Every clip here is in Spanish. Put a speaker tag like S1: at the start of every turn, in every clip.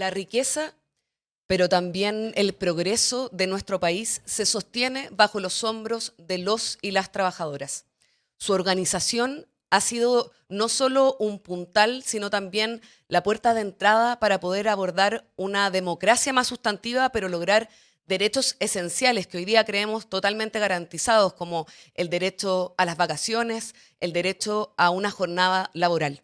S1: La riqueza, pero también el progreso de nuestro país se sostiene bajo los hombros de los y las trabajadoras. Su organización ha sido no solo un puntal, sino también la puerta de entrada para poder abordar una democracia más sustantiva, pero lograr derechos esenciales que hoy día creemos totalmente garantizados, como el derecho a las vacaciones, el derecho a una jornada laboral.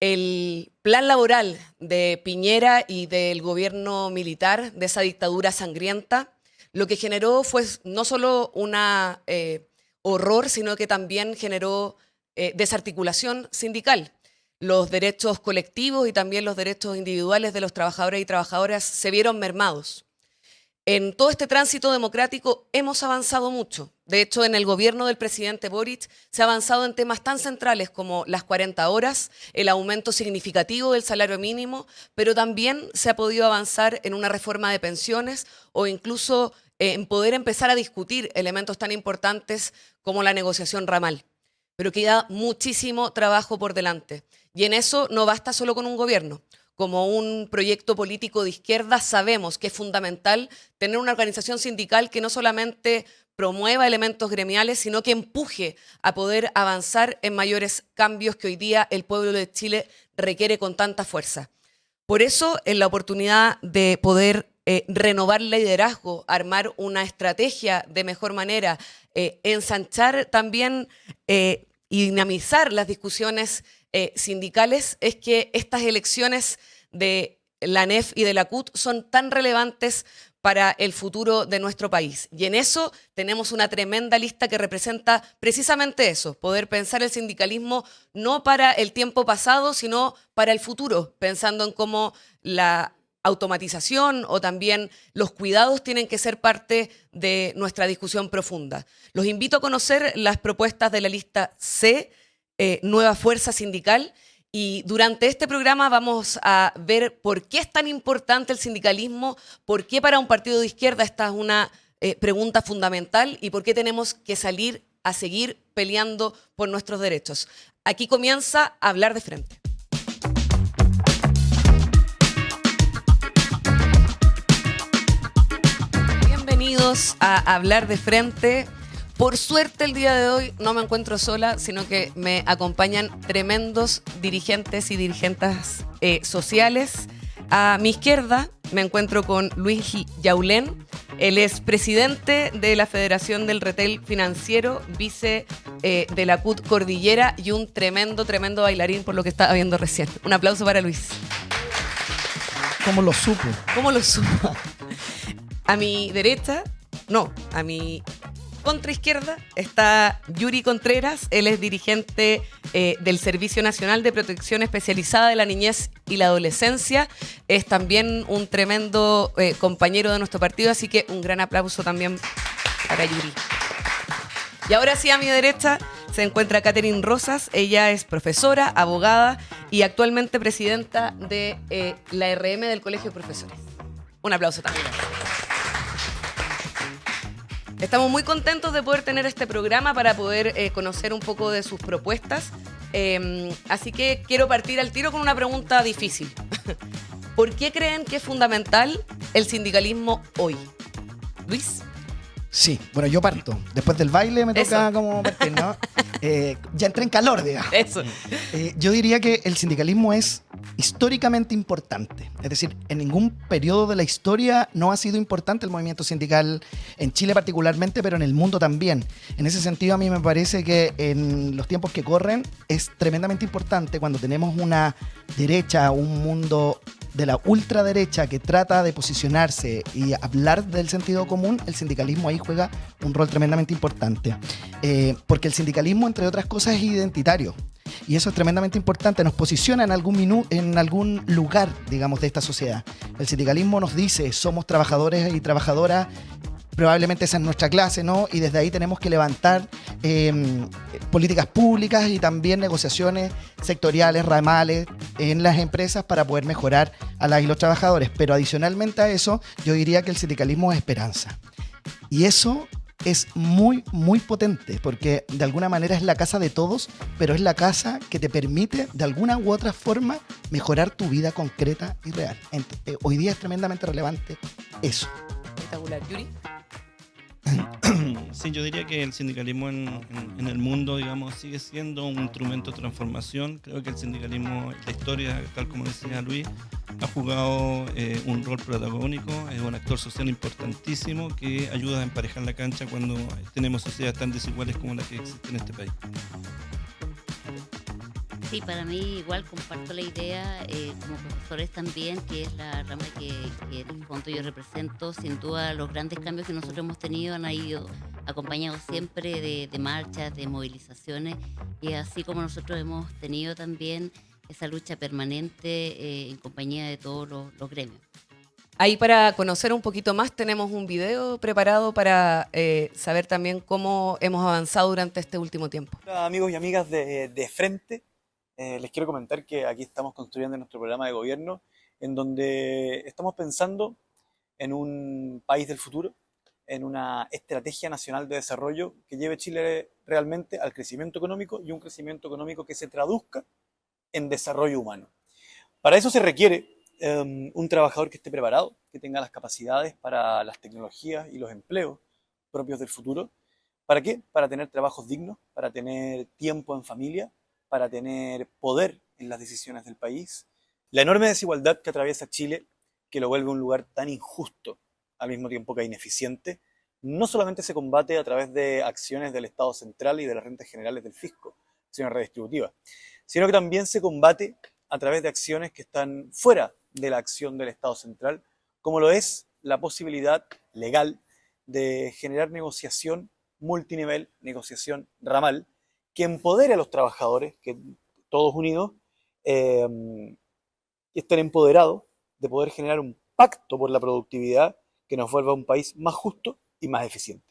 S1: El plan laboral de Piñera y del gobierno militar, de esa dictadura sangrienta, lo que generó fue no solo un horror, sino que también generó desarticulación sindical. Los derechos colectivos y también los derechos individuales de los trabajadores y trabajadoras se vieron mermados. En todo este tránsito democrático hemos avanzado mucho. De hecho, en el gobierno del presidente Boric se ha avanzado en temas tan centrales como las 40 horas, el aumento significativo del salario mínimo, pero también se ha podido avanzar en una reforma de pensiones o incluso en poder empezar a discutir elementos tan importantes como la negociación ramal. Pero queda muchísimo trabajo por delante. Y en eso no basta solo con un gobierno. Como un proyecto político de izquierda, sabemos que es fundamental tener una organización sindical que no solamente promueva elementos gremiales, sino que empuje a poder avanzar en mayores cambios que hoy día el pueblo de Chile requiere con tanta fuerza. Por eso, en la oportunidad de poder renovar el liderazgo, armar una estrategia de mejor manera, ensanchar también y dinamizar las discusiones sindicales, es que estas elecciones de la ANEF y de la CUT son tan relevantes para el futuro de nuestro país. Y en eso tenemos una tremenda lista que representa precisamente eso, poder pensar el sindicalismo no para el tiempo pasado, sino para el futuro, pensando en cómo la automatización o también los cuidados tienen que ser parte de nuestra discusión profunda. Los invito a conocer las propuestas de la lista C, Nueva Fuerza Sindical, y durante este programa vamos a ver por qué es tan importante el sindicalismo, por qué para un partido de izquierda esta es una pregunta fundamental y por qué tenemos que salir a seguir peleando por nuestros derechos. Aquí comienza a Hablar de Frente. Bienvenidos a Hablar de Frente. Por suerte el día de hoy no me encuentro sola, sino que me acompañan tremendos dirigentes y dirigentes sociales. A mi izquierda me encuentro con Luis Yaulén. Él es presidente de la Federación del Retail Financiero, vice de la CUT Cordillera y un tremendo bailarín por lo que estaba viendo recién. Un aplauso para Luis.
S2: ¿Cómo lo supo?
S1: ¿Cómo lo supo? A mi derecha, no, a mi contraizquierda está Yuri Contreras. Él es dirigente del Servicio Nacional de Protección Especializada de la Niñez y la Adolescencia. Es también un tremendo compañero de nuestro partido, así que un gran aplauso también para Yuri. Y ahora sí, a mi derecha se encuentra Catherine Rosas. Ella es profesora, abogada y actualmente presidenta de la RM del Colegio de Profesores. Un aplauso también. Estamos muy contentos de poder tener este programa para poder conocer un poco de sus propuestas. Así que quiero partir al tiro con una pregunta difícil. ¿Por qué creen que es fundamental el sindicalismo hoy? Luis.
S2: Sí, bueno, yo parto. Después del baile me toca como partir, ¿no? Ya entré en calor, digamos.
S1: Eso.
S2: Yo diría que el sindicalismo es históricamente importante. Es decir, en ningún periodo de la historia no ha sido importante el movimiento sindical, en Chile particularmente, pero en el mundo también. En ese sentido, a mí me parece que en los tiempos que corren es tremendamente importante cuando tenemos una derecha, un mundo de la ultraderecha que trata de posicionarse y hablar del sentido común. El sindicalismo ahí juega un rol tremendamente importante. Porque el sindicalismo, entre otras cosas, es identitario. Y eso es tremendamente importante, nos posiciona en algún lugar, digamos, de esta sociedad. El sindicalismo nos dice, somos trabajadores y trabajadoras, probablemente esa es nuestra clase, ¿no? Y desde ahí tenemos que levantar políticas públicas y también negociaciones sectoriales, ramales en las empresas para poder mejorar a las y los trabajadores. Pero adicionalmente a eso, yo diría que el sindicalismo es esperanza. Y eso es muy, muy potente, porque de alguna manera es la casa de todos, pero es la casa que te permite de alguna u otra forma mejorar tu vida concreta y real. Hoy día es tremendamente relevante eso.
S1: Espectacular. Yuri.
S3: Sí, yo diría que el sindicalismo en el mundo, digamos, sigue siendo un instrumento de transformación. Creo que el sindicalismo, la historia, tal como decía Luis, ha jugado un rol protagónico, es un actor social importantísimo que ayuda a emparejar la cancha cuando tenemos sociedades tan desiguales como la que existe en este país.
S4: Sí, para mí igual comparto la idea, como profesores también, que es la rama que en el fondo yo represento. Sin duda los grandes cambios que nosotros hemos tenido han ido acompañados siempre de marchas, de movilizaciones, y así como nosotros hemos tenido también esa lucha permanente en compañía de todos los gremios.
S1: Ahí, para conocer un poquito más, tenemos un video preparado para saber también cómo hemos avanzado durante este último tiempo.
S5: Hola amigos y amigas de Frente. Les quiero comentar que aquí estamos construyendo nuestro programa de gobierno, en donde estamos pensando en un país del futuro, en una estrategia nacional de desarrollo que lleve Chile realmente al crecimiento económico, y un crecimiento económico que se traduzca en desarrollo humano. Para eso se requiere un trabajador que esté preparado, que tenga las capacidades para las tecnologías y los empleos propios del futuro. ¿Para qué? Para tener trabajos dignos, para tener tiempo en familia, para tener poder en las decisiones del país. La enorme desigualdad que atraviesa Chile, que lo vuelve un lugar tan injusto, al mismo tiempo que ineficiente, no solamente se combate a través de acciones del Estado central y de las rentas generales del fisco, acciones redistributivas, sino que también se combate a través de acciones que están fuera de la acción del Estado central, como lo es la posibilidad legal de generar negociación multinivel, negociación ramal, que empodere a los trabajadores, que todos unidos estén empoderados de poder generar un pacto por la productividad que nos vuelva un país más justo y más eficiente.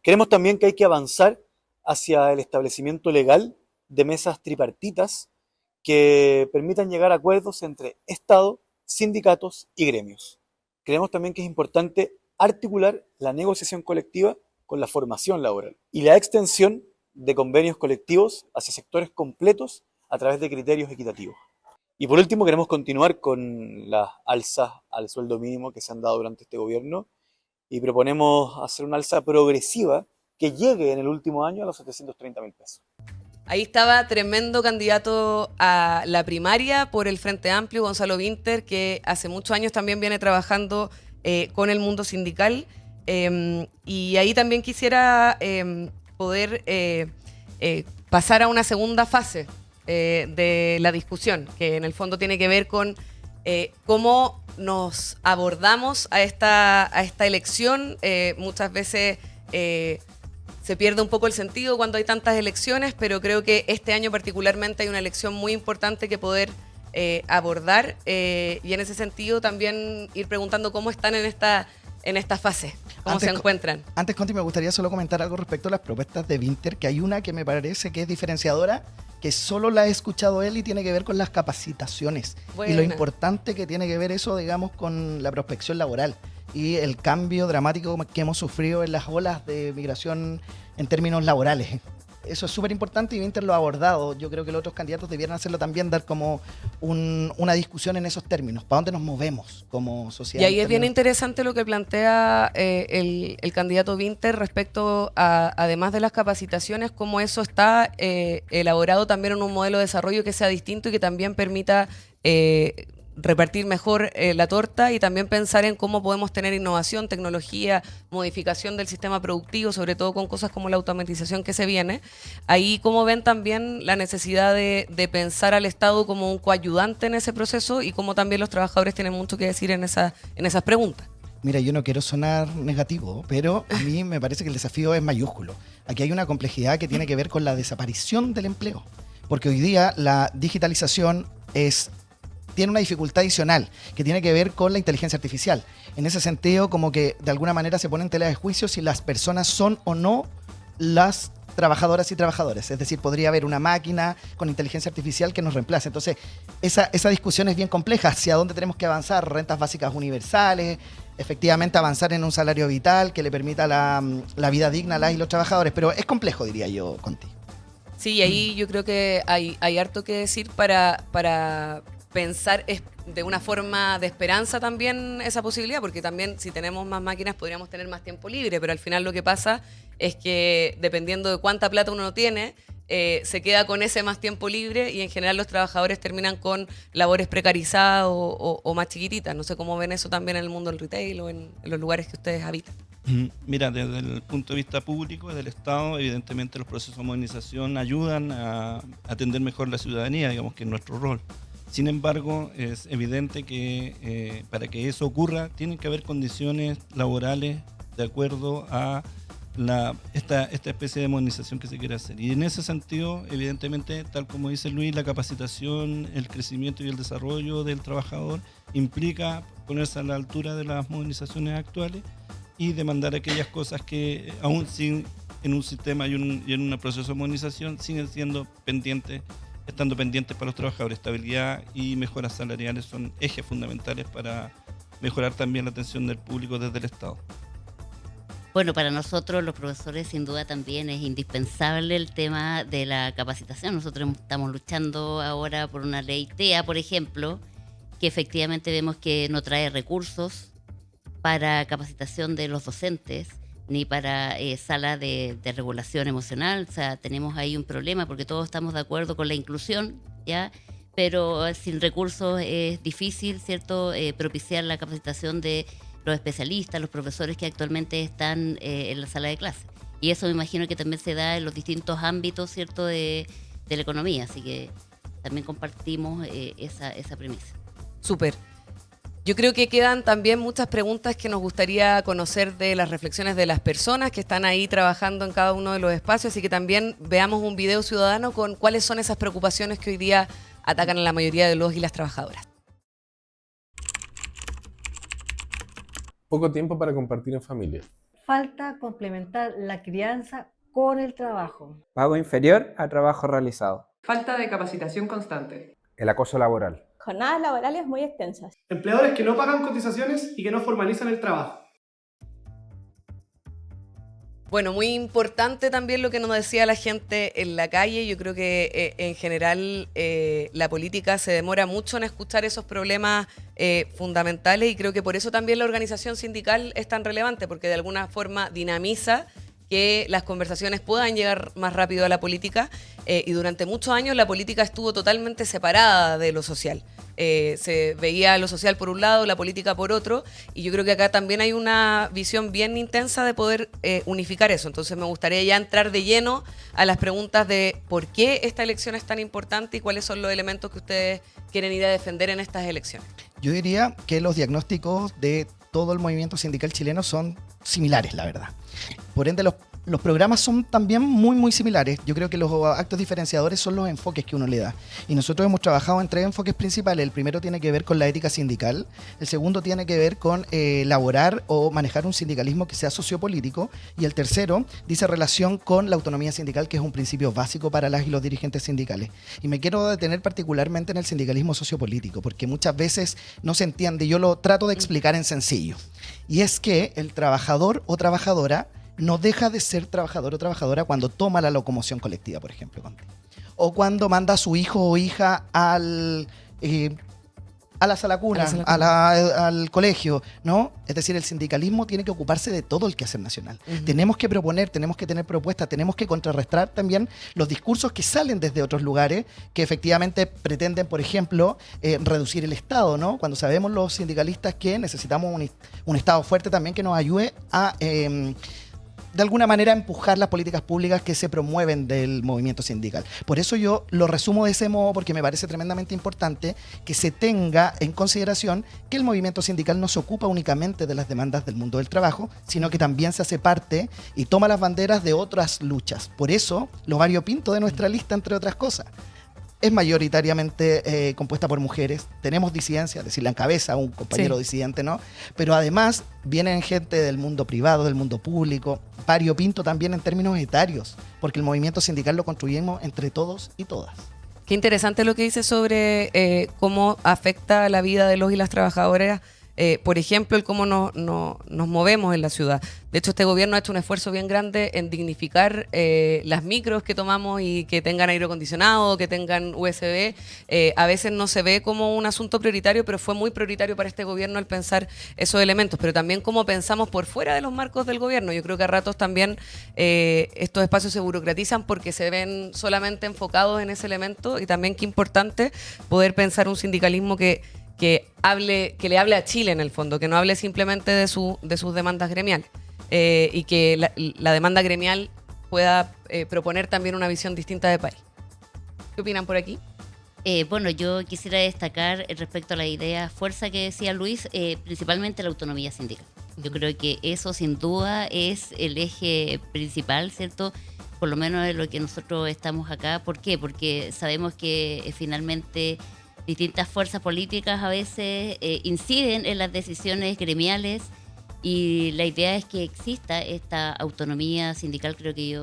S5: Creemos también que hay que avanzar hacia el establecimiento legal de mesas tripartitas que permitan llegar a acuerdos entre Estado, sindicatos y gremios. Creemos también que es importante articular la negociación colectiva con la formación laboral y la extensión de convenios colectivos hacia sectores completos a través de criterios equitativos. Y por último, queremos continuar con las alzas al sueldo mínimo que se han dado durante este gobierno, y proponemos hacer una alza progresiva que llegue en el último año a los 730.000 pesos.
S1: Ahí estaba tremendo candidato a la primaria por el Frente Amplio, Gonzalo Vinter, que hace muchos años también viene trabajando con el mundo sindical. Y ahí también quisiera poder pasar a una segunda fase de la discusión, que en el fondo tiene que ver con cómo nos abordamos a esta elección. Muchas veces se pierde un poco el sentido cuando hay tantas elecciones, pero creo que este año particularmente hay una elección muy importante que poder abordar, y en ese sentido también ir preguntando cómo están en esta fase, cómo se encuentran.
S2: Antes, Conti, me gustaría solo comentar algo respecto a las propuestas de Vinter, que hay una que me parece que es diferenciadora, que solo la he escuchado él, y tiene que ver con las capacitaciones.
S1: Buena.
S2: Y lo importante que tiene que ver eso, digamos, con la prospección laboral y el cambio dramático que hemos sufrido en las olas de migración en términos laborales. Eso es súper importante y Vinter lo ha abordado. Yo creo que los otros candidatos debieran hacerlo también, dar como una discusión en esos términos. ¿Para dónde nos movemos como sociedad?
S1: Y ahí es bien interesante lo que plantea el candidato Vinter respecto a, además de las capacitaciones, cómo eso está elaborado también en un modelo de desarrollo que sea distinto y que también permita repartir mejor la torta, y también pensar en cómo podemos tener innovación, tecnología, modificación del sistema productivo, sobre todo con cosas como la automatización que se viene. Ahí, cómo ven también la necesidad de pensar al Estado como un coayudante en ese proceso, y cómo también los trabajadores tienen mucho que decir en esas preguntas.
S2: Mira, yo no quiero sonar negativo, pero a mí me parece que el desafío es mayúsculo. Aquí hay una complejidad que tiene que ver con la desaparición del empleo, porque hoy día la digitalización tiene una dificultad adicional que tiene que ver con la inteligencia artificial. En ese sentido, como que de alguna manera se pone en tela de juicio si las personas son o no las trabajadoras y trabajadores. Es decir, podría haber una máquina con inteligencia artificial que nos reemplace. Entonces, esa discusión es bien compleja. ¿Hacia dónde tenemos que avanzar? Rentas básicas universales, efectivamente avanzar en un salario vital que le permita la vida digna a las y los trabajadores. Pero es complejo, diría yo, Conti.
S1: Sí, y ahí yo creo que hay harto que decir para pensar de una forma de esperanza también esa posibilidad, porque también si tenemos más máquinas podríamos tener más tiempo libre, pero al final lo que pasa es que dependiendo de cuánta plata uno no tiene, se queda con ese más tiempo libre y en general los trabajadores terminan con labores precarizadas o más chiquititas. No sé cómo ven eso también en el mundo del retail o en los lugares que ustedes habitan.
S3: Mira, desde el punto de vista público, del Estado, evidentemente los procesos de modernización ayudan a atender mejor la ciudadanía, digamos que es nuestro rol. Sin embargo, es evidente que para que eso ocurra, tienen que haber condiciones laborales de acuerdo a esta especie de modernización que se quiere hacer. Y en ese sentido, evidentemente, tal como dice Luis, la capacitación, el crecimiento y el desarrollo del trabajador implica ponerse a la altura de las modernizaciones actuales y demandar aquellas cosas que aún sin en un sistema y en un proceso de modernización siguen siendo estando pendientes para los trabajadores. Estabilidad y mejoras salariales son ejes fundamentales para mejorar también la atención del público desde el Estado.
S4: Bueno, para nosotros los profesores sin duda también es indispensable el tema de la capacitación. Nosotros estamos luchando ahora por una ley TEA, por ejemplo, que efectivamente vemos que no trae recursos para capacitación de los docentes ni para sala de regulación emocional. O sea, tenemos ahí un problema porque todos estamos de acuerdo con la inclusión, ¿ya? Pero sin recursos es difícil, ¿cierto?, propiciar la capacitación de los especialistas, los profesores que actualmente están en la sala de clase. Y eso me imagino que también se da en los distintos ámbitos, ¿cierto?, de la economía. Así que también compartimos esa premisa.
S1: Súper. Yo creo que quedan también muchas preguntas que nos gustaría conocer de las reflexiones de las personas que están ahí trabajando en cada uno de los espacios, así que también veamos un video ciudadano con cuáles son esas preocupaciones que hoy día atacan a la mayoría de los y las trabajadoras.
S6: Poco tiempo para compartir en familia.
S7: Falta complementar la crianza con el trabajo.
S8: Pago inferior a trabajo realizado.
S9: Falta de capacitación constante.
S10: El acoso laboral.
S11: Jornadas laborales muy extensas.
S12: Empleadores que no pagan cotizaciones y que no formalizan el trabajo.
S1: Bueno, muy importante también lo que nos decía la gente en la calle. Yo creo que en general la política se demora mucho en escuchar esos problemas fundamentales y creo que por eso también la organización sindical es tan relevante, porque de alguna forma dinamiza que las conversaciones puedan llegar más rápido a la política y durante muchos años la política estuvo totalmente separada de lo social. Se veía lo social por un lado, la política por otro, y yo creo que acá también hay una visión bien intensa de poder unificar eso. Entonces me gustaría ya entrar de lleno a las preguntas de por qué esta elección es tan importante y cuáles son los elementos que ustedes quieren ir a defender en estas elecciones.
S2: Yo diría que los diagnósticos de todo el movimiento sindical chileno son similares, la verdad. Por ende, los programas son también muy, muy similares. Yo creo que los actos diferenciadores son los enfoques que uno le da. Y nosotros hemos trabajado en 3 enfoques principales. El primero tiene que ver con la ética sindical. El segundo tiene que ver con elaborar o manejar un sindicalismo que sea sociopolítico. Y el tercero dice relación con la autonomía sindical, que es un principio básico para las y los dirigentes sindicales. Y me quiero detener particularmente en el sindicalismo sociopolítico, porque muchas veces no se entiende. Yo lo trato de explicar en sencillo. Y es que el trabajador o trabajadora no deja de ser trabajador o trabajadora cuando toma la locomoción colectiva, por ejemplo, o cuando manda a su hijo o hija a la sala cuna, al colegio, ¿no? Es decir, el sindicalismo tiene que ocuparse de todo el quehacer nacional. Tenemos que proponer, tenemos que tener propuestas, tenemos que contrarrestar también los discursos que salen desde otros lugares que efectivamente pretenden, por ejemplo, reducir el Estado, ¿no? Cuando sabemos los sindicalistas que necesitamos un Estado fuerte también que nos ayude a de alguna manera empujar las políticas públicas que se promueven del movimiento sindical. Por eso yo lo resumo de ese modo, porque me parece tremendamente importante que se tenga en consideración que el movimiento sindical no se ocupa únicamente de las demandas del mundo del trabajo, sino que también se hace parte y toma las banderas de otras luchas. Por eso lo variopinto de nuestra lista, entre otras cosas, es mayoritariamente compuesta por mujeres. Tenemos disidencia, es decir, la encabeza un compañero disidente, ¿no? Pero además vienen gente del mundo privado, del mundo público, variopinto también en términos etarios, porque el movimiento sindical lo construimos entre todos y todas.
S1: Qué interesante lo que dice sobre cómo afecta la vida de los y las trabajadoras por ejemplo, el cómo nos movemos en la ciudad. De hecho, este gobierno ha hecho un esfuerzo bien grande en dignificar las micros que tomamos y que tengan aire acondicionado, que tengan USB. A veces no se ve como un asunto prioritario, pero fue muy prioritario para este gobierno el pensar esos elementos, pero también cómo pensamos por fuera de los marcos del gobierno. Yo creo que a ratos también estos espacios se burocratizan porque se ven solamente enfocados en ese elemento, y también qué importante poder pensar un sindicalismo que le hable a Chile en el fondo, que no hable simplemente de sus demandas gremiales, y que la demanda gremial pueda proponer también una visión distinta de país. ¿Qué opinan por aquí?
S4: Bueno, yo quisiera destacar respecto a la idea fuerza que decía Luis, principalmente la autonomía sindical. Yo creo que eso sin duda es el eje principal, ¿cierto? Por lo menos de lo que nosotros estamos acá. ¿Por qué? Porque sabemos que finalmente distintas fuerzas políticas a veces inciden en las decisiones gremiales, y la idea es que exista esta autonomía sindical. Creo que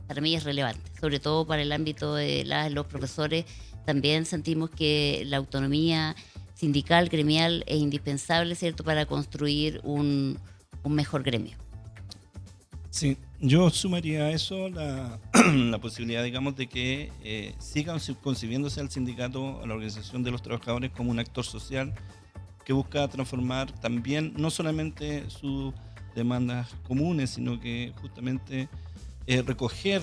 S4: para mí es relevante, sobre todo para el ámbito de los profesores. También sentimos que la autonomía sindical, gremial, es indispensable, ¿cierto?, para construir un mejor gremio.
S3: Sí, yo sumaría a eso la posibilidad, digamos, de que sigan concibiéndose al sindicato, a la organización de los trabajadores, como un actor social que busca transformar también no solamente sus demandas comunes, sino que justamente recoger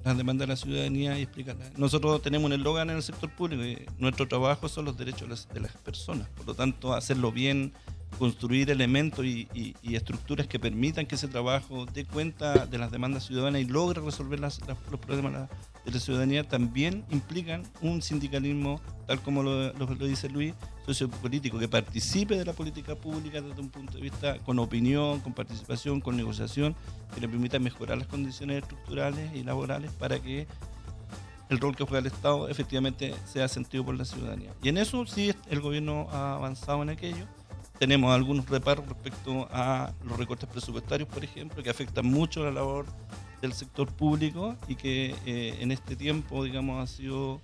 S3: las demandas de la ciudadanía y explicarlas. Nosotros tenemos un eslogan en el sector público: nuestro trabajo son los derechos de las personas. Por lo tanto, hacerlo bien, construir elementos y estructuras que permitan que ese trabajo dé cuenta de las demandas ciudadanas y logre resolver los problemas de la ciudadanía, también implican un sindicalismo, tal como lo dice Luis, sociopolítico, que participe de la política pública desde un punto de vista con opinión, con participación, con negociación, que le permita mejorar las condiciones estructurales y laborales para que el rol que juega el Estado efectivamente sea sentido por la ciudadanía. Y en eso sí el gobierno ha avanzado en aquello. Tenemos algunos reparos respecto a los recortes presupuestarios, por ejemplo, que afectan mucho la labor del sector público y que en este tiempo, digamos, ha sido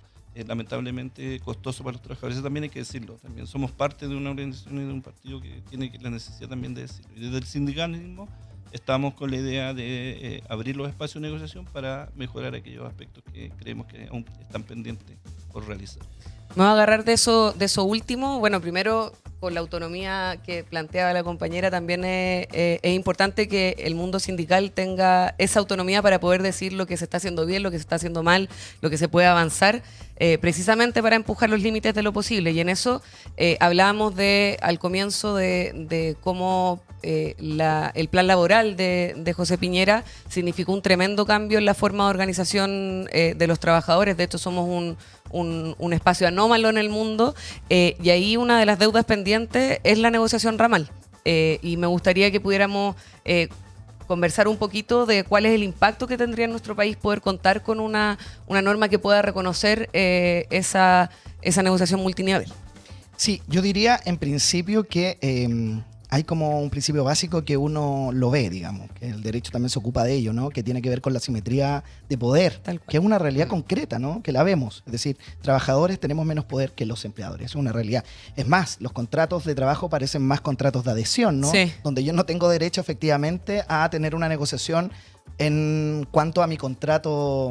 S3: lamentablemente costoso para los trabajadores. Eso también hay que decirlo. También somos parte de una organización y de un partido que tiene la necesidad también de decirlo. Y desde el sindicalismo estamos con la idea de abrir los espacios de negociación para mejorar aquellos aspectos que creemos que aún están pendientes por realizar.
S1: Me voy a agarrar de eso último. Bueno, primero, con la autonomía que planteaba la compañera, también es importante que el mundo sindical tenga esa autonomía para poder decir lo que se está haciendo bien, lo que se está haciendo mal, lo que se puede avanzar, precisamente para empujar los límites de lo posible. Y en eso hablábamos al comienzo de cómo el plan laboral de José Piñera significó un tremendo cambio en la forma de organización de los trabajadores. De hecho, somos un espacio anómalo en el mundo, y ahí una de las deudas pendientes es la negociación ramal. Y me gustaría que pudiéramos conversar un poquito de cuál es el impacto que tendría en nuestro país poder contar con una norma que pueda reconocer esa negociación multinivel.
S2: Sí, yo diría en principio que hay como un principio básico que uno lo ve, digamos, que el derecho también se ocupa de ello, ¿no? Que tiene que ver con la simetría de poder, que es una realidad concreta, ¿no? Que la vemos. Es decir, trabajadores tenemos menos poder que los empleadores, es una realidad. Es más, los contratos de trabajo parecen más contratos de adhesión, ¿no?
S1: Sí.
S2: Donde yo no tengo derecho efectivamente a tener una negociación en cuanto a mi contrato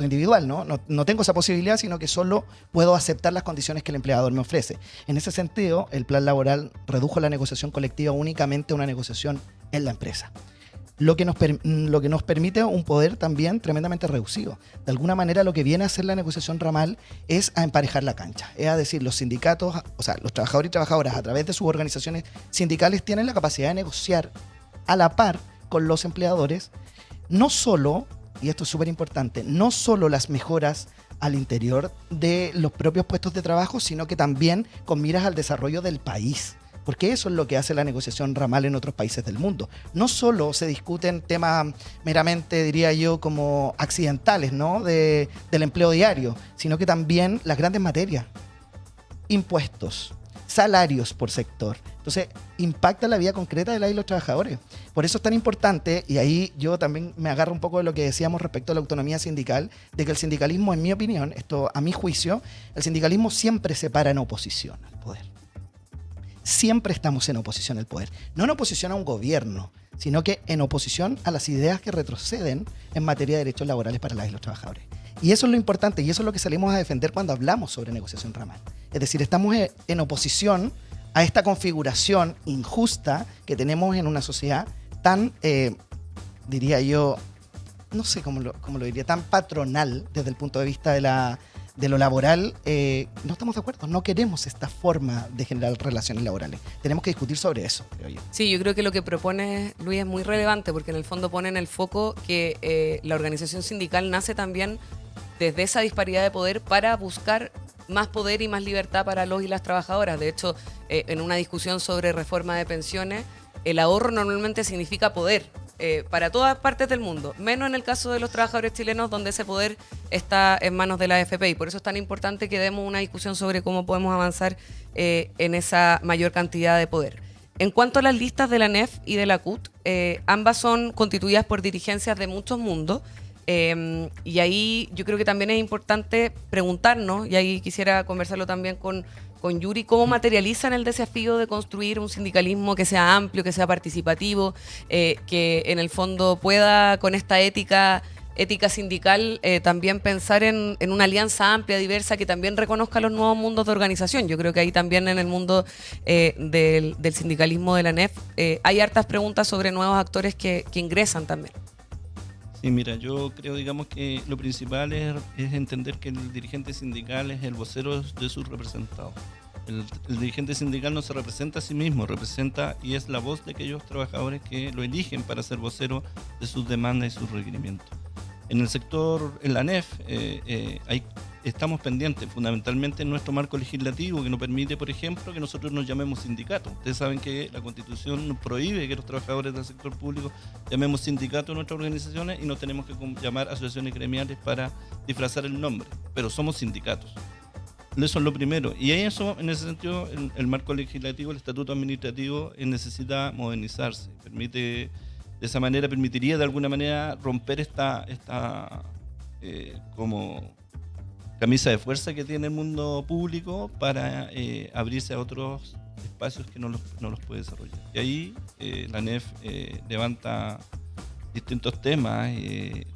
S2: individual, ¿no? No tengo esa posibilidad, sino que solo puedo aceptar las condiciones que el empleador me ofrece. En ese sentido, el plan laboral redujo la negociación colectiva únicamente a una negociación en la empresa. Lo que nos permite un poder también tremendamente reducido. De alguna manera, lo que viene a hacer la negociación ramal es a emparejar la cancha. Es decir, los sindicatos, o sea, los trabajadores y trabajadoras a través de sus organizaciones sindicales tienen la capacidad de negociar a la par con los empleadores, no solo, y esto es súper importante, no solo las mejoras al interior de los propios puestos de trabajo, sino que también con miras al desarrollo del país. Porque eso es lo que hace la negociación ramal en otros países del mundo. No solo se discuten temas meramente, diría yo, como accidentales, ¿no? del empleo diario, sino que también las grandes materias, impuestos, salarios por sector. Entonces, impacta la vida concreta de los trabajadores. Por eso es tan importante, y ahí yo también me agarro un poco de lo que decíamos respecto a la autonomía sindical, de que el sindicalismo, en mi opinión, esto a mi juicio, el sindicalismo siempre se para en oposición al poder. siempre estamos en oposición al poder. No en oposición a un gobierno, sino que en oposición a las ideas que retroceden en materia de derechos laborales para las y los trabajadores. Y eso es lo importante, y eso es lo que salimos a defender cuando hablamos sobre negociación ramal. Es decir, estamos en oposición a esta configuración injusta que tenemos en una sociedad tan, diría yo, no sé cómo lo diría, tan patronal desde el punto de vista de lo laboral. No estamos de acuerdo, no queremos esta forma de generar relaciones laborales. Tenemos que discutir sobre eso, creo yo.
S1: Sí, yo creo que lo que propone Luis es muy relevante porque en el fondo pone en el foco que la organización sindical nace también desde esa disparidad de poder para buscar más poder y más libertad para los y las trabajadoras. De hecho, en una discusión sobre reforma de pensiones, el ahorro normalmente significa poder para todas partes del mundo, menos en el caso de los trabajadores chilenos, donde ese poder está en manos de la AFP. Y por eso es tan importante que demos una discusión sobre cómo podemos avanzar en esa mayor cantidad de poder. En cuanto a las listas de la ANEF y de la CUT, ambas son constituidas por dirigencias de muchos mundos. Y ahí yo creo que también es importante preguntarnos, y ahí quisiera conversarlo también con Yuri, cómo materializan el desafío de construir un sindicalismo que sea amplio, que sea participativo, que en el fondo pueda con esta ética sindical también pensar en una alianza amplia, diversa, que también reconozca los nuevos mundos de organización. Yo creo que ahí también en el mundo del sindicalismo de la ANEF hay hartas preguntas sobre nuevos actores que ingresan también.
S3: Sí, mira, yo creo, digamos, que lo principal es entender que el dirigente sindical es el vocero de sus representados. El dirigente sindical no se representa a sí mismo, representa y es la voz de aquellos trabajadores que lo eligen para ser vocero de sus demandas y sus requerimientos. En el sector, en la ANEF, estamos pendientes fundamentalmente en nuestro marco legislativo que nos permite, por ejemplo, que nosotros nos llamemos sindicato. Ustedes saben que la Constitución nos prohíbe que los trabajadores del sector público llamemos sindicato en nuestras organizaciones y no tenemos que llamar asociaciones gremiales para disfrazar el nombre, pero somos sindicatos. Eso es lo primero. Y eso, en ese sentido, el marco legislativo, el estatuto administrativo, necesita modernizarse. De esa manera permitiría de alguna manera romper esta como camisa de fuerza que tiene el mundo público para abrirse a otros espacios que no los puede desarrollar. Y ahí la ANEF levanta distintos temas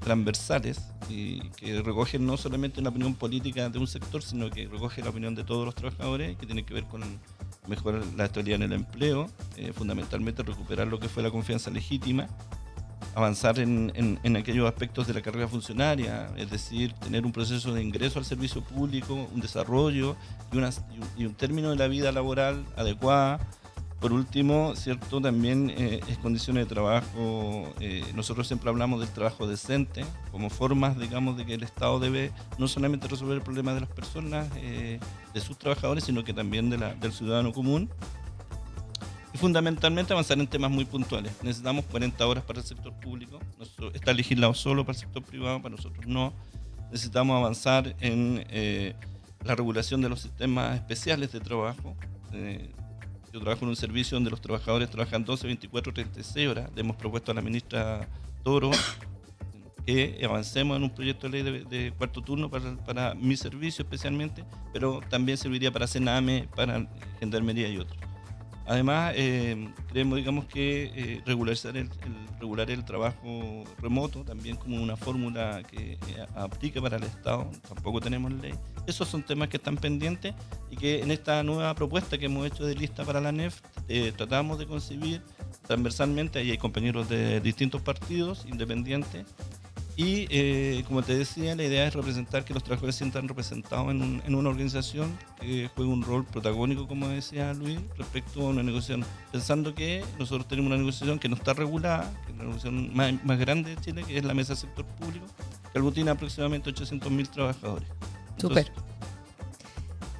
S3: transversales y que recogen no solamente una opinión política de un sector, sino que recoge la opinión de todos los trabajadores, que tiene que ver con mejorar la estabilidad en el empleo, fundamentalmente recuperar lo que fue la confianza legítima, avanzar en aquellos aspectos de la carrera funcionaria, es decir, tener un proceso de ingreso al servicio público, un desarrollo y un término de la vida laboral adecuada. Por último, cierto, también es condiciones de trabajo. Nosotros siempre hablamos del trabajo decente como formas, digamos, de que el Estado debe no solamente resolver el problema de las personas, de sus trabajadores, sino que también del ciudadano común. Y fundamentalmente avanzar en temas muy puntuales. Necesitamos 40 horas para el sector público. Está legislado solo para el sector privado, para nosotros no. Necesitamos avanzar en la regulación de los sistemas especiales de trabajo. Yo trabajo en un servicio donde los trabajadores trabajan 12, 24, 36 horas. Le hemos propuesto a la ministra Toro que avancemos en un proyecto de ley de cuarto turno para mi servicio especialmente, pero también serviría para Sename, para Gendarmería y otros. Además, creemos, digamos, que regular el trabajo remoto también como una fórmula que aplica para el Estado, tampoco tenemos ley. Esos son temas que están pendientes y que en esta nueva propuesta que hemos hecho de lista para la ANEF tratamos de concebir transversalmente. Ahí hay compañeros de distintos partidos independientes. Y como te decía, la idea es representar que los trabajadores se sientan representados en una organización que juegue un rol protagónico, como decía Luis, respecto a una negociación, pensando que nosotros tenemos una negociación que no está regulada, que es la negociación más grande de Chile, que es la Mesa del Sector Público, que aglutina aproximadamente 800.000 trabajadores.
S1: Súper.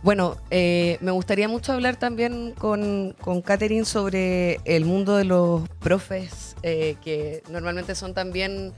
S1: Bueno, me gustaría mucho hablar también con Catherine sobre el mundo de los profes, que normalmente son también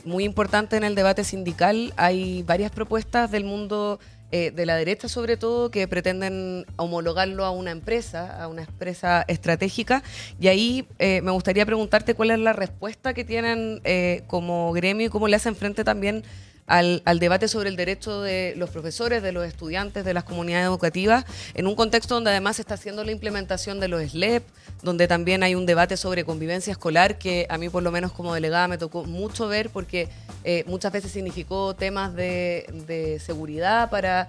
S1: muy importantes en el debate sindical. Hay varias propuestas del mundo de la derecha, sobre todo, que pretenden homologarlo a una empresa estratégica. Y ahí me gustaría preguntarte cuál es la respuesta que tienen como gremio y cómo le hacen frente también al debate sobre el derecho de los profesores, de los estudiantes, de las comunidades educativas, en un contexto donde además se está haciendo la implementación de los SLEP, donde también hay un debate sobre convivencia escolar que a mí por lo menos como delegada me tocó mucho ver porque muchas veces significó temas de seguridad para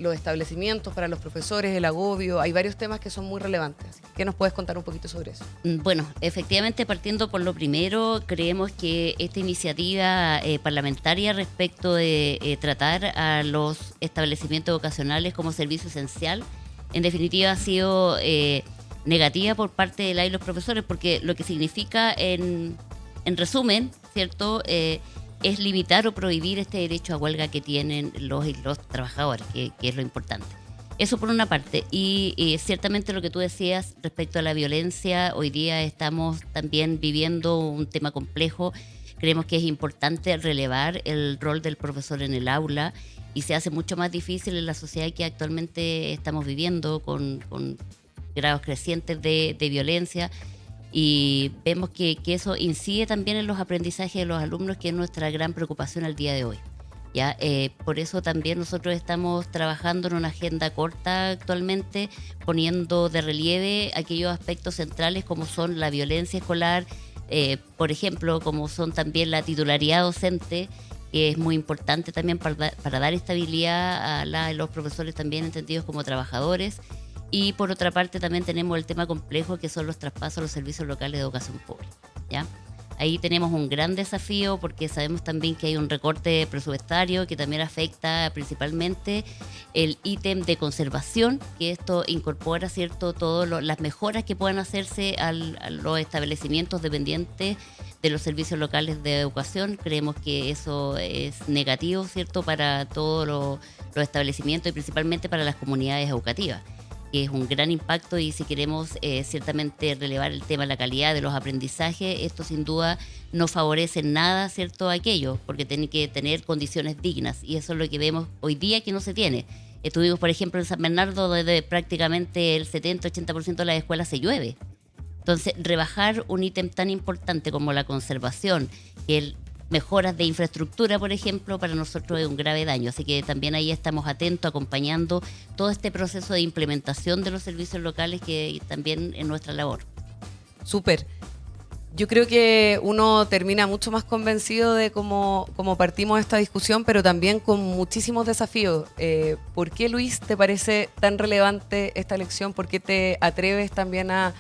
S1: los establecimientos, para los profesores, el agobio. Hay varios temas que son muy relevantes. ¿Qué nos puedes contar un poquito sobre eso?
S4: Bueno, efectivamente, partiendo por lo primero, creemos que esta iniciativa parlamentaria respecto de tratar a los establecimientos vocacionales como servicio esencial, en definitiva ha sido negativa por parte de la y los profesores, porque lo que significa, en resumen, ¿cierto?, es limitar o prohibir este derecho a huelga que tienen los trabajadores, que es lo importante. Eso por una parte. Y ciertamente lo que tú decías respecto a la violencia, hoy día estamos también viviendo un tema complejo. Creemos que es importante relevar el rol del profesor en el aula y se hace mucho más difícil en la sociedad que actualmente estamos viviendo con grados crecientes de violencia. Y vemos que eso incide también en los aprendizajes de los alumnos, que es nuestra gran preocupación al día de hoy. ¿Ya? Por eso también nosotros estamos trabajando en una agenda corta actualmente, poniendo de relieve aquellos aspectos centrales como son la violencia escolar, por ejemplo, como son también la titularidad docente, que es muy importante también para dar estabilidad a los profesores también entendidos como trabajadores. Y por otra parte también tenemos el tema complejo que son los traspasos a los servicios locales de educación pública, ¿ya? Ahí tenemos un gran desafío porque sabemos también que hay un recorte presupuestario que también afecta principalmente el ítem de conservación, que esto incorpora, ¿cierto?, todas las mejoras que puedan hacerse a los establecimientos dependientes de los servicios locales de educación. Creemos que eso es negativo, ¿cierto?, para todos los establecimientos y principalmente para las comunidades educativas, que es un gran impacto. Y si queremos ciertamente relevar el tema de la calidad de los aprendizajes, esto sin duda no favorece nada, ¿cierto?, aquello, porque tiene que tener condiciones dignas, y eso es lo que vemos hoy día que no se tiene. Estuvimos, por ejemplo, en San Bernardo, donde prácticamente el 70-80% de las escuelas se llueve. Entonces, rebajar un ítem tan importante como la conservación, que mejoras de infraestructura, por ejemplo, para nosotros es un grave daño. Así que también ahí estamos atentos, acompañando todo este proceso de implementación de los servicios locales, que también es nuestra labor.
S1: Súper. Yo creo que uno termina mucho más convencido de cómo partimos esta discusión, pero también con muchísimos desafíos. ¿Por qué, Luis, te parece tan relevante esta elección? ¿Por qué te atreves también a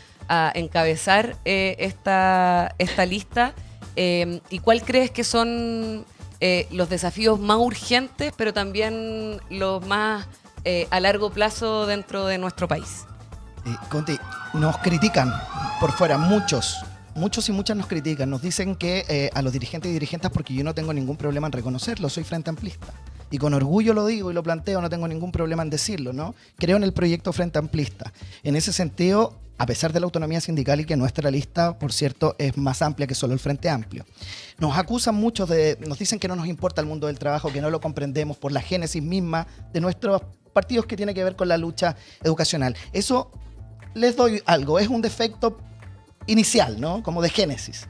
S1: encabezar esta lista? ¿Y cuál crees que son los desafíos más urgentes, pero también los más a largo plazo dentro de nuestro país?
S2: Conti, nos critican por fuera, muchos y muchas nos critican. Nos dicen que a los dirigentes y dirigentes, porque yo no tengo ningún problema en reconocerlo, soy frente amplista. Y con orgullo lo digo y lo planteo, no tengo ningún problema en decirlo, ¿no? Creo en el proyecto Frente Amplista. En ese sentido, a pesar de la autonomía sindical y que nuestra lista, por cierto, es más amplia que solo el Frente Amplio. Nos acusan muchos nos dicen que no nos importa el mundo del trabajo, que no lo comprendemos por la génesis misma de nuestros partidos que tiene que ver con la lucha educacional. Eso, les doy algo, es un defecto inicial, ¿no? Como de génesis.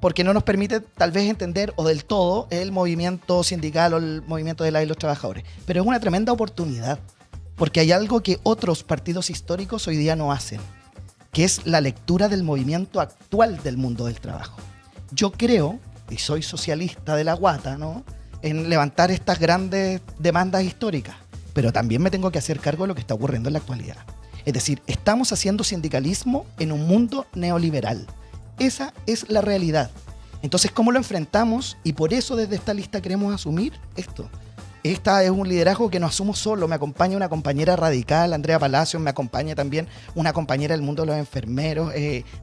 S2: Porque no nos permite tal vez entender o del todo el movimiento sindical o el movimiento de los trabajadores. Pero es una tremenda oportunidad, porque hay algo que otros partidos históricos hoy día no hacen, que es la lectura del movimiento actual del mundo del trabajo. Yo creo, y soy socialista de la guata, ¿no?, en levantar estas grandes demandas históricas, pero también me tengo que hacer cargo de lo que está ocurriendo en la actualidad. Es decir, estamos haciendo sindicalismo en un mundo neoliberal. Esa es la realidad. Entonces, ¿cómo lo enfrentamos? Y por eso desde esta lista queremos asumir esto. Esta es un liderazgo que no asumo solo. Me acompaña una compañera radical, Andrea Palacios, me acompaña también una compañera del mundo de los enfermeros,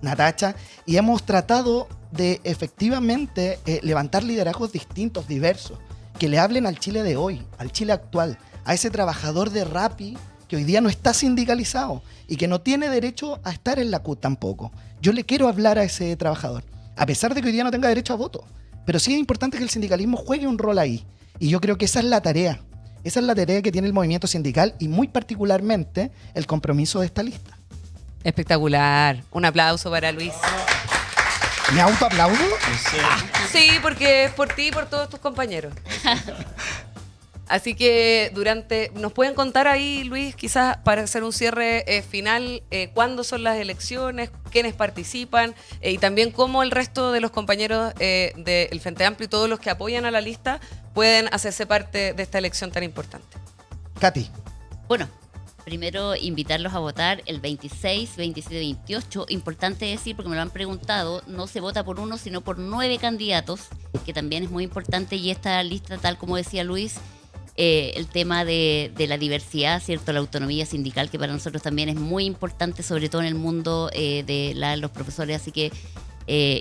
S2: Natacha, y hemos tratado de efectivamente levantar liderazgos distintos, diversos, que le hablen al Chile de hoy, al Chile actual, a ese trabajador de Rappi que hoy día no está sindicalizado y que no tiene derecho a estar en la CUT tampoco. Yo le quiero hablar a ese trabajador, a pesar de que hoy día no tenga derecho a voto. Pero sí es importante que el sindicalismo juegue un rol ahí. Y yo creo que esa es la tarea. Esa es la tarea que tiene el movimiento sindical y muy particularmente el compromiso de esta lista.
S1: Espectacular. Un aplauso para Luis.
S2: ¿Me autoaplaudo?
S1: Sí, porque es por ti y por todos tus compañeros. Así que ¿nos pueden contar ahí, Luis, quizás para hacer un cierre final, cuándo son las elecciones, quiénes participan y también cómo el resto de los compañeros del Frente Amplio y todos los que apoyan a la lista pueden hacerse parte de esta elección tan importante?
S2: Katy.
S4: Bueno, primero invitarlos a votar el 26, 27, 28. Importante decir, porque me lo han preguntado, no se vota por uno, sino por 9 candidatos, que también es muy importante. Y esta lista, tal como decía Luis, el tema de la diversidad, ¿cierto? La autonomía sindical, que para nosotros también es muy importante, sobre todo en el mundo de los profesores. Así que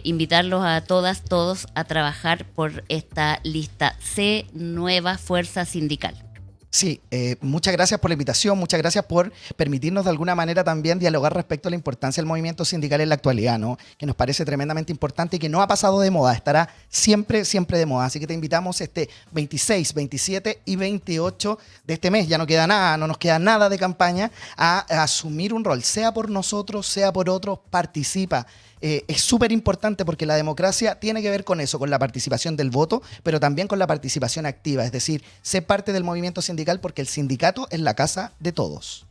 S4: invitarlos a todas, todos a trabajar por esta lista C, Nueva Fuerza Sindical.
S2: Sí, muchas gracias por la invitación, muchas gracias por permitirnos de alguna manera también dialogar respecto a la importancia del movimiento sindical en la actualidad, ¿no? Que nos parece tremendamente importante y que no ha pasado de moda, estará siempre, siempre de moda. Así que te invitamos este 26, 27 y 28 de este mes, ya no queda nada, no nos queda nada de campaña, a asumir un rol, sea por nosotros, sea por otros, participa. Es súper importante porque la democracia tiene que ver con eso, con la participación del voto, pero también con la participación activa, es decir, sé parte del movimiento sindical porque el sindicato es la casa de todos.